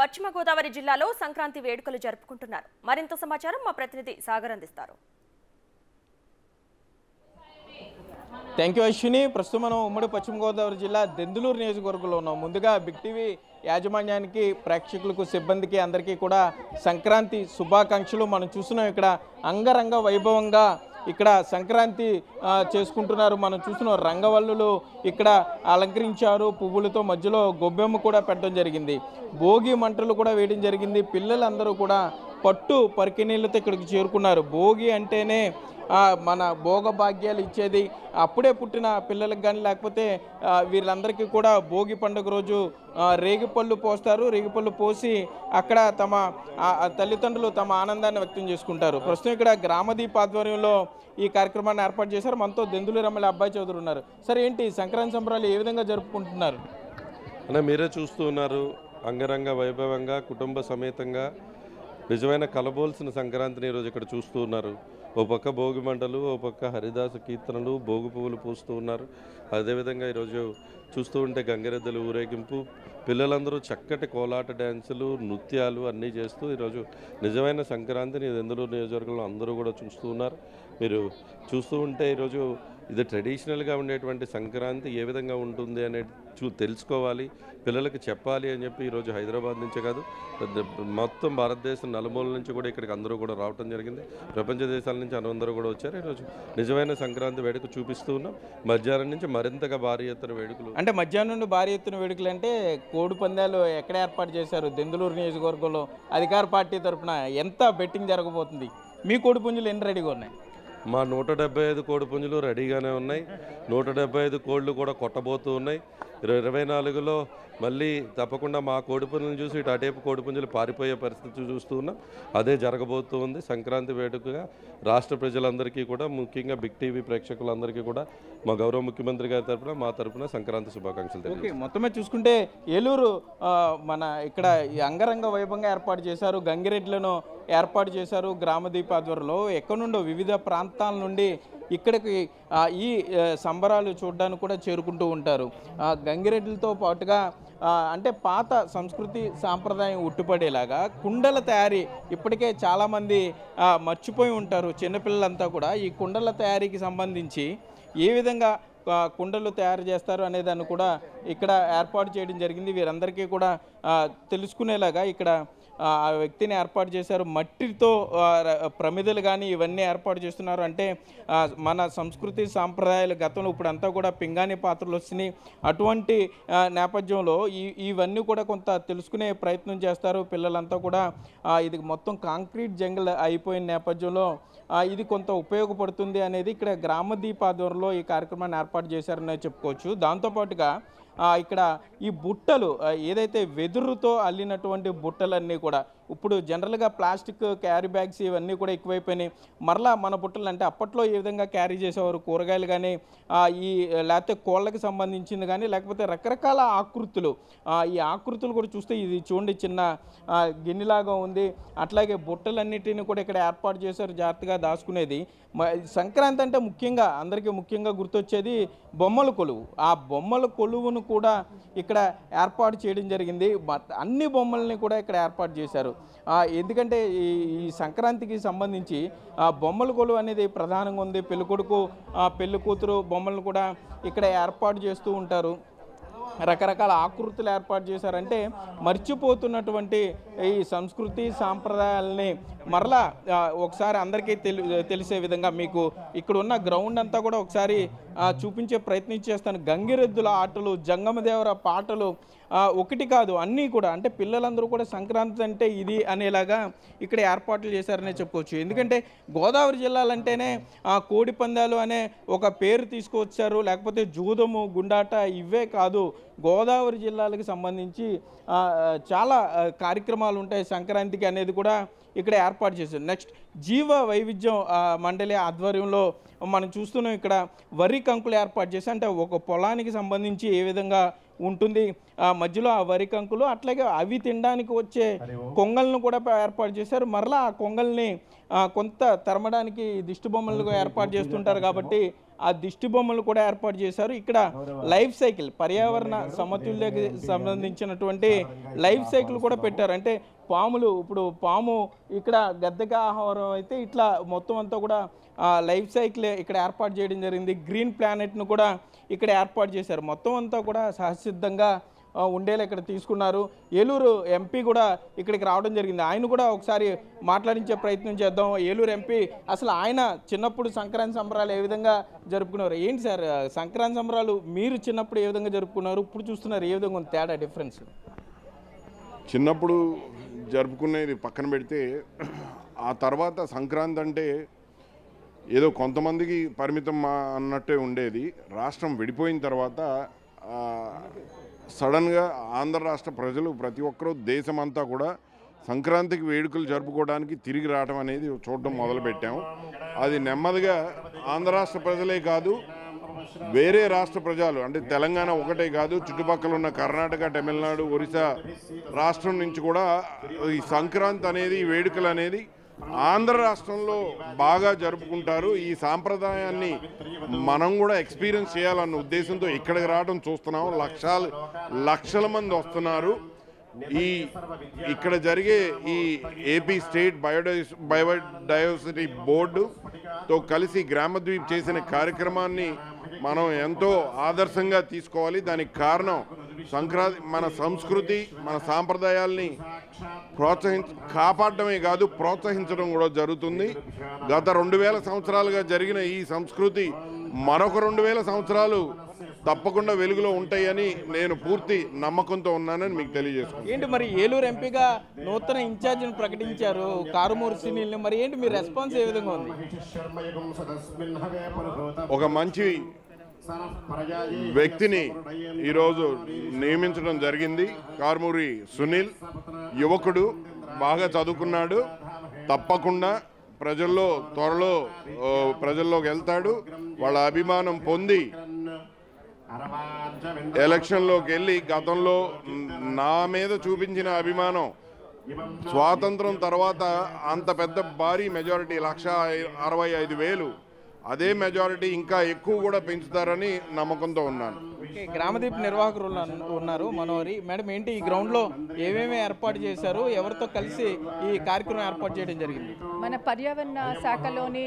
పశ్చిమ గోదావరి జిల్లాలో సంక్రాంతి వేడుకలు జరుపుకుంటున్నారు. మరింత సమాచారం మా ప్రతినిధి సాగర్ అందిస్తారు. Thank you Ashwini. ప్రస్తుతం మనం ఉమ్మడి పశ్చిమ గోదావరి జిల్లా దెందులూరు నియోజకవర్గంలో ఉన్నాం. ముందుగా బిగ్ టీవీ యాజమాన్యానికి, ప్రేక్షకులకు, సిబ్బందికి అందరికీ కూడా సంక్రాంతి శుభాకాంక్షలు. మనం చూస్తున్నాం ఇక్కడ అంగరంగ వైభవంగా ఇక్కడ సంక్రాంతి చేసుకుంటున్నారు. మనం చూస్తున్నాం రంగవల్లులు ఇక్కడ అలంకరించారు, పువ్వులతో మధ్యలో గొబ్బెమ్మ కూడా పెట్టడం జరిగింది, భోగి మంటలు కూడా వేయడం జరిగింది. పిల్లలందరూ కూడా పట్టు పరికినీళ్ళతో ఇక్కడికి చేరుకున్నారు. భోగి అంటేనే మన భోగ భాగ్యాలు ఇచ్చేది. అప్పుడే పుట్టిన పిల్లలకు కానీ లేకపోతే వీళ్ళందరికీ కూడా భోగి పండుగ రోజు రేగిపళ్ళు పోస్తారు. రేగిపళ్ళు పోసి అక్కడ తమ తల్లిదండ్రులు తమ ఆనందాన్ని వ్యక్తం చేసుకుంటారు. ప్రస్తుతం ఇక్కడ గ్రామదీప్ ఆధ్వర్యంలో ఈ కార్యక్రమాన్ని ఏర్పాటు చేశారు. మనతో దెందులూరు ఎమ్మెల్యే అబ్బాయి చౌదరి ఉన్నారు. సరే, ఏంటి సంక్రాంతి సంబరాలు ఏ విధంగా జరుపుకుంటున్నారు? అన్న మీరే చూస్తూ ఉన్నారు, అంగరంగ వైభవంగా కుటుంబ సమేతంగా నిజమైన కలబోల్సిన సంక్రాంతిని ఈరోజు ఇక్కడ చూస్తూ ఉన్నారు. ఓ పక్క భోగి మంటలు, ఓ పక్క హరిదాస కీర్తనలు, భోగి పువ్వులు పూస్తూ ఉన్నారు. అదేవిధంగా ఈరోజు చూస్తూ ఉంటే గంగిరెద్దులు ఊరేగింపు, పిల్లలందరూ చక్కటి కోలాట డ్యాన్సులు, నృత్యాలు అన్నీ చేస్తూ ఈరోజు నిజమైన సంక్రాంతిని దెందులూరు నియోజకవర్గంలో అందరూ కూడా చూస్తూ ఉన్నారు. మీరు చూస్తూ ఉంటే ఈరోజు ఇది ట్రెడిషనల్గా ఉండేటువంటి సంక్రాంతి ఏ విధంగా ఉంటుంది అనేది తెలుసుకోవాలి, పిల్లలకి చెప్పాలి అని చెప్పి ఈరోజు హైదరాబాద్ నుంచే కాదు మొత్తం భారతదేశం నలుమూల నుంచి కూడా ఇక్కడికి అందరూ కూడా రావడం జరిగింది. ప్రపంచ దేశాల నుంచి అందరూ కూడా వచ్చారు. ఈరోజు నిజమైన సంక్రాంతి వేడుక చూపిస్తూ ఉన్నాం. మధ్యాహ్నం నుంచి మరింతగా భారీ ఎత్తున వేడుకలు, అంటే మధ్యాహ్నం నుండి భారీ ఎత్తున వేడుకలు అంటే కోడి పందాలు ఎక్కడ ఏర్పాటు చేశారు? దెందులూరు నియోజకవర్గంలో అధికార పార్టీ తరఫున ఎంత బెట్టింగ్ జరగబోతుంది? మీ కోడి పుంజులు ఎన్ని రెడీగా ఉన్నాయి? మా 175 కోడి పుంజులు రెడీగానే ఉన్నాయి. 175 కోళ్ళు కూడా కొట్టబోతూ ఉన్నాయి. 24లో మళ్ళీ తప్పకుండా మా కోడిపుంజులను చూసి ఇటు అటేపు కోడిపుంజులు పారిపోయే పరిస్థితి చూస్తూ ఉన్నాం. అదే జరగబోతూ ఉంది. సంక్రాంతి వేడుకగా రాష్ట్ర ప్రజలందరికీ కూడా, ముఖ్యంగా బిగ్ టీవీ ప్రేక్షకులందరికీ కూడా మా గౌరవ ముఖ్యమంత్రి గారి తరఫున, మా తరఫున సంక్రాంతి శుభాకాంక్షలు. ఓకే, మొత్తమే చూసుకుంటే ఏలూరు మన ఇక్కడ అంగరంగ వైభవంగా ఏర్పాటు చేశారు. గంగిరెడ్లను ఏర్పాటు చేశారు గ్రామదీప్ ఆధ్వర్యంలో. ఎక్కడి నుండో వివిధ ప్రాంతాల నుండి ఇక్కడికి ఈ సంబరాలు చూడడానికి కూడా చేరుకుంటూ ఉంటారు. గంగిరెడ్లతో పాటుగా అంటే పాత సంస్కృతి సాంప్రదాయం ఉట్టుపడేలాగా కుండల తయారీ ఇప్పటికే చాలామంది మర్చిపోయి ఉంటారు. చిన్నపిల్లలంతా కూడా ఈ కుండల తయారీకి సంబంధించి ఏ విధంగా కుండలు తయారు చేస్తారు అనేదాన్ని కూడా ఇక్కడ ఏర్పాటు చేయడం జరిగింది. వీరందరికీ కూడా తెలుసుకునేలాగా ఇక్కడ ఆ వ్యక్తిని ఏర్పాటు చేశారు. మట్టితో ప్రమిదలు కానీ ఇవన్నీ ఏర్పాటు చేస్తున్నారు. అంటే మన సంస్కృతి సాంప్రదాయాలు గతంలో ఇప్పుడంతా కూడా పింగాణి పాత్రలు వచ్చినాయి. అటువంటి నేపథ్యంలో ఇవన్నీ కూడా కొంత తెలుసుకునే ప్రయత్నం చేస్తారు పిల్లలంతా కూడా. ఇది మొత్తం కాంక్రీట్ జంగల్ అయిపోయిన నేపథ్యంలో ఇది కొంత ఉపయోగపడుతుంది అనేది ఇక్కడ గ్రామదీప్ ఆధ్వర్యంలో ఈ కార్యక్రమాన్ని ఏర్పాటు చేశారనే చెప్పుకోవచ్చు. దాంతోపాటుగా ఇక్కడ ఈ బుట్టలు ఏదైతే వెదురుతో అల్లినటువంటి బుట్టలన్నీ కూడా ఇప్పుడు జనరల్గా ప్లాస్టిక్ క్యారీ బ్యాగ్స్ ఇవన్నీ కూడా ఎక్కువైపోయినాయి. మరలా మన బుట్టలు అంటే అప్పట్లో ఏ విధంగా క్యారీ చేసేవారు, కూరగాయలు కానీ ఈ లేకపోతే కోళ్ళకి సంబంధించింది కానీ లేకపోతే రకరకాల ఆకృతులు, ఈ ఆకృతులు కూడా చూస్తే ఇది చూడండి చిన్న గిన్నెలాగా ఉంది. అట్లాగే బుట్టలన్నిటిని కూడా ఇక్కడ ఏర్పాటు చేశారు జాగ్రత్తగా దాచుకునేది. సంక్రాంతి అంటే ముఖ్యంగా అందరికీ ముఖ్యంగా గుర్తొచ్చేది బొమ్మల కొలువు. ఆ బొమ్మల కొలువును కూడా ఇక్కడ ఏర్పాటు చేయడం జరిగింది. అన్ని బొమ్మల్ని కూడా ఇక్కడ ఏర్పాటు చేశారు. ఎందుకంటే ఈ సంక్రాంతికి సంబంధించి బొమ్మల కొలువు అనేది ప్రధానంగా ఉంది. పెళ్ళికొడుకు పెళ్ళి కూతురు బొమ్మలను కూడా ఇక్కడ ఏర్పాటు చేస్తూ ఉంటారు. రకరకాల ఆకృతులు ఏర్పాటు చేశారంటే మర్చిపోతున్నటువంటి ఈ సంస్కృతి సాంప్రదాయాలని మరలా ఒకసారి అందరికీ తెలిసే విధంగా మీకు ఇక్కడ ఉన్న గ్రౌండ్ అంతా కూడా ఒకసారి చూపించే ప్రయత్నం చేస్తాను. గంగిరెద్దుల ఆటలు, జంగమదేవర పాటలు ఒకటి కాదు అన్నీ కూడా, అంటే పిల్లలందరూ కూడా సంక్రాంతి అంటే ఇది అనేలాగా ఇక్కడ ఏర్పాట్లు చేశారనే చెప్పుకోవచ్చు. ఎందుకంటే గోదావరి జిల్లాలంటేనే కోడి పందాలు అనే ఒక పేరు తీసుకొచ్చారు. లేకపోతే జూదము, గుండాట ఇవే కాదు, గోదావరి జిల్లాలకు సంబంధించి చాలా కార్యక్రమాలు ఉంటాయి సంక్రాంతికి అనేది కూడా ఇక్కడ ఏర్పాటు చేశారు. నెక్స్ట్ జీవ వైవిధ్యం మండలి ఆధ్వర్యంలో మనం చూస్తున్నాం ఇక్కడ వరి కంకులు ఏర్పాటు చేసి, అంటే ఒక పొలానికి సంబంధించి ఏ విధంగా ఉంటుంది, మధ్యలో ఆ వరి కంకులు, అట్లాగే అవి తినడానికి వచ్చే కొంగలను కూడా ఏర్పాటు చేశారు. మరలా ఆ కొంగల్ని కొంత తరమడానికి దిష్టి బొమ్మలు ఏర్పాటు చేస్తుంటారు కాబట్టి ఆ దిష్టి బొమ్మలు కూడా ఏర్పాటు చేశారు. ఇక్కడ లైఫ్ సైకిల్, పర్యావరణ సమతుల్యకి సంబంధించినటువంటి లైఫ్ సైకిల్ కూడా పెట్టారు. అంటే పాములు, ఇప్పుడు పాము ఇక్కడ గద్దెగా ఆహారం అయితే ఇట్లా మొత్తం అంతా కూడా లైఫ్ సైకిల్ ఇక్కడ ఏర్పాటు చేయడం జరిగింది. గ్రీన్ ప్లానెట్ను కూడా ఇక్కడ ఏర్పాటు చేశారు. మొత్తం అంతా కూడా సహసిద్ధంగా ఉండేలా ఇక్కడ తీసుకున్నారు. ఏలూరు ఎంపీ కూడా ఇక్కడికి రావడం జరిగింది. ఆయన కూడా ఒకసారి మాట్లాడించే ప్రయత్నం చేద్దాం. ఏలూరు ఎంపీ అసలు ఆయన చిన్నప్పుడు సంక్రాంతి సంబరాలు ఏ విధంగా జరుపుకున్నారు? ఏంటి సార్ సంక్రాంతి సంబరాలు మీరు చిన్నప్పుడు ఏ విధంగా జరుపుకున్నారు, ఇప్పుడు చూస్తున్నారు ఏ విధంగా ఉంది తేడా, డిఫరెన్స్? చిన్నప్పుడు జరుపుకునేది పక్కన పెడితే ఆ తర్వాత సంక్రాంతి అంటే ఏదో కొంతమందికి పరిమితం అన్నట్టే ఉండేది. రాష్ట్రం విడిపోయిన తర్వాత సడన్గా ఆంధ్ర రాష్ట్ర ప్రజలు ప్రతి ఒక్కరూ దేశమంతా కూడా సంక్రాంతికి వేడుకలు జరుపుకోవడానికి తిరిగి రావడం అనేది చూడడం మొదలుపెట్టాము. అది నెమ్మదిగా ఆంధ్ర రాష్ట్ర ప్రజలే కాదు, వేరే రాష్ట్ర ప్రజలు అంటే తెలంగాణ ఒకటే కాదు, చుట్టుపక్కల ఉన్న కర్ణాటక, తమిళనాడు, ఒరిస్సా రాష్ట్రం నుంచి కూడా ఈ సంక్రాంతి అనేది, ఈ వేడుకలు అనేది ఆంధ్ర రాష్ట్రంలో బాగా జరుపుకుంటారు. ఈ సాంప్రదాయాన్ని మనం కూడా ఎక్స్పీరియన్స్ చేయాలన్న ఉద్దేశంతో ఇక్కడికి రావడం చూస్తున్నాం. లక్షల మంది వస్తున్నారు. ఇక్కడ జరిగే ఈ ఏపీ స్టేట్ బయోడైవర్సిటీ బోర్డుతో కలిసి గ్రామద్వీప్ చేసిన కార్యక్రమాన్ని మనం ఎంతో ఆదర్శంగా తీసుకోవాలి. దానికి కారణం సంక్రాంతి మన సంస్కృతి, మన సాంప్రదాయాల్ని కాపాడటమే కాదు, ప్రోత్సహించడం కూడా జరుగుతుంది. గత 2000 సంవత్సరాలుగా జరిగిన ఈ సంస్కృతి మరొక 2000 సంవత్సరాలు తప్పకుండా వెలుగులో ఉంటాయని నేను పూర్తి నమ్మకంతో ఉన్నానని మీకు తెలియజేసుకుంటాను. ఏంటి మరి ఏలూరు ఎంపీగా నూతన ఇన్ఛార్జిని ప్రకటించారు కారుమూరి సునీల్ని, మరి ఏంటి మీ రెస్పాన్స్ ఏ విధంగా ఉంది? ఒక మంచి వ్యక్తిని ఈరోజు నియమించడం జరిగింది. కారుమూరి సునీల్ యువకుడు, బాగా చదువుకున్నాడు, తప్పకుండా త్వరలో ప్రజల్లోకి వెళ్తాడు. వాళ్ళ అభిమానం పొంది ఎలక్షన్లోకి వెళ్ళి గతంలో నా మీద చూపించిన అభిమానం స్వాతంత్రం తర్వాత అంత పెద్ద భారీ మెజారిటీ 1,65,000 అదే మెజారిటీ ఇంకా ఎక్కువ కూడా పెంచుతారని నమ్మకంతో ఉన్నాను. గ్రామదీప్ నిర్వాహకులు ఉన్నారు మనోహరి మేడం, ఏంటి ఈ గ్రౌండ్లో ఏమేమి ఏర్పాటు చేశారు, ఎవరితో కలిసి ఈ కార్యక్రమం ఏర్పాటు చేయడం జరిగింది? మన పర్యావరణ శాఖలోని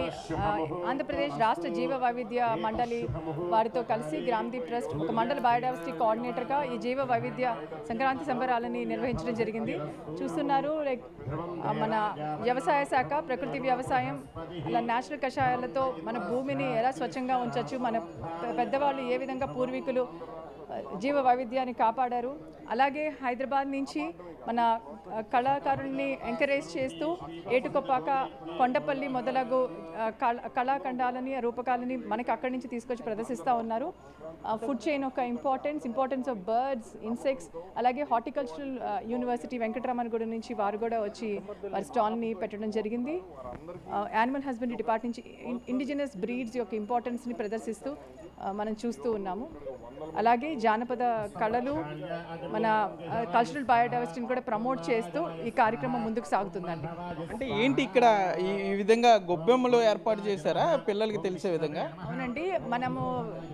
ఆంధ్రప్రదేశ్ రాష్ట్ర జీవ వైవిధ్య మండలి వారితో కలిసి గ్రామదీప్ ట్రస్ట్ ఒక మండల బయోడైవర్సిటీ కోఆర్డినేటర్గా ఈ జీవ వైవిధ్య సంక్రాంతి సంబరాలని నిర్వహించడం జరిగింది. చూస్తున్నారు, లైక్ మన వ్యవసాయ శాఖ, ప్రకృతి వ్యవసాయం, ఇలా నేచురల్ కషాయాలతో మన భూమిని ఎలా స్వచ్ఛంగా ఉంచవచ్చు, మన పెద్దవాళ్ళు ఏ విధంగా పూర్వీకులు జీవ వైవిధ్యాన్ని కాపాడారు. అలాగే హైదరాబాద్ నుంచి మన కళాకారుల్ని ఎంకరేజ్ చేస్తూ ఏటుకొప్పాక, కొండపల్లి మొదలగు కళాఖండాలని, రూపకాలని మనకి అక్కడి నుంచి తీసుకొచ్చి ప్రదర్శిస్తూ ఉన్నారు. ఫుడ్ చైన్ ఒక ఇంపార్టెన్స్ ఆఫ్ బర్డ్స్, ఇన్సెక్ట్స్, అలాగే హార్టికల్చరల్ యూనివర్సిటీ వెంకటరమణగూడ నుంచి వారు కూడా వచ్చి వారి స్టాల్ని పెట్టడం జరిగింది. యానిమల్ హస్బెండరీ డిపార్ట్మెంట్ నుంచి ఇండిజినస్ బ్రీడ్స్ యొక్క ఇంపార్టెన్స్ని ప్రదర్శిస్తూ మనం చూస్తూ ఉన్నాము. అలాగే జానపద కళలు, మన కల్చరల్ బయోడైవర్సిటీని కూడా ప్రమోట్ చేస్తూ ఈ కార్యక్రమం ముందుకు సాగుతుందండి. అంటే ఏంటి ఇక్కడ ఈ విధంగా గొబ్బెమ్మలు ఏర్పాటు చేశారా పిల్లలకి తెలిసే విధంగా? అవునండి,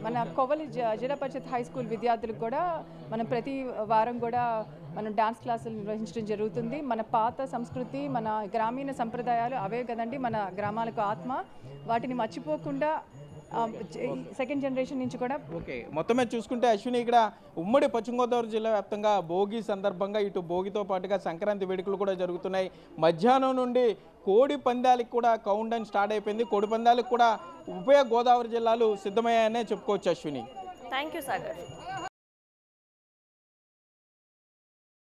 మన కొవ్వలి జిల్లా పరిషత్ హై స్కూల్ విద్యార్థులకు కూడా మనం ప్రతి వారం కూడా మనం డాన్స్ క్లాసులు నిర్వహించడం జరుగుతుంది. మన పాత సంస్కృతి, మన గ్రామీణ సంప్రదాయాలు అవే కదండి మన గ్రామాలకు ఆత్మ. వాటిని మర్చిపోకుండా సెకండ్ జనరేషన్ నుంచి కూడా. ఓకే, మొత్తం మీద చూసుకుంటే అశ్విని, ఇక్కడ ఉమ్మడి పశ్చిమ గోదావరి జిల్లా వ్యాప్తంగా భోగి సందర్భంగా ఇటు భోగితో పాటుగా సంక్రాంతి వేడుకలు కూడా జరుగుతున్నాయి. మధ్యాహ్నం నుండి కోడి పందాలకు కూడా కౌంట్ డౌన్ స్టార్ట్ అయిపోయింది. కోడి పందాలకు కూడా ఉభయ గోదావరి జిల్లాలు సిద్ధమయ్యాయనే చెప్పుకోవచ్చు అశ్విని. Thank you Sagar.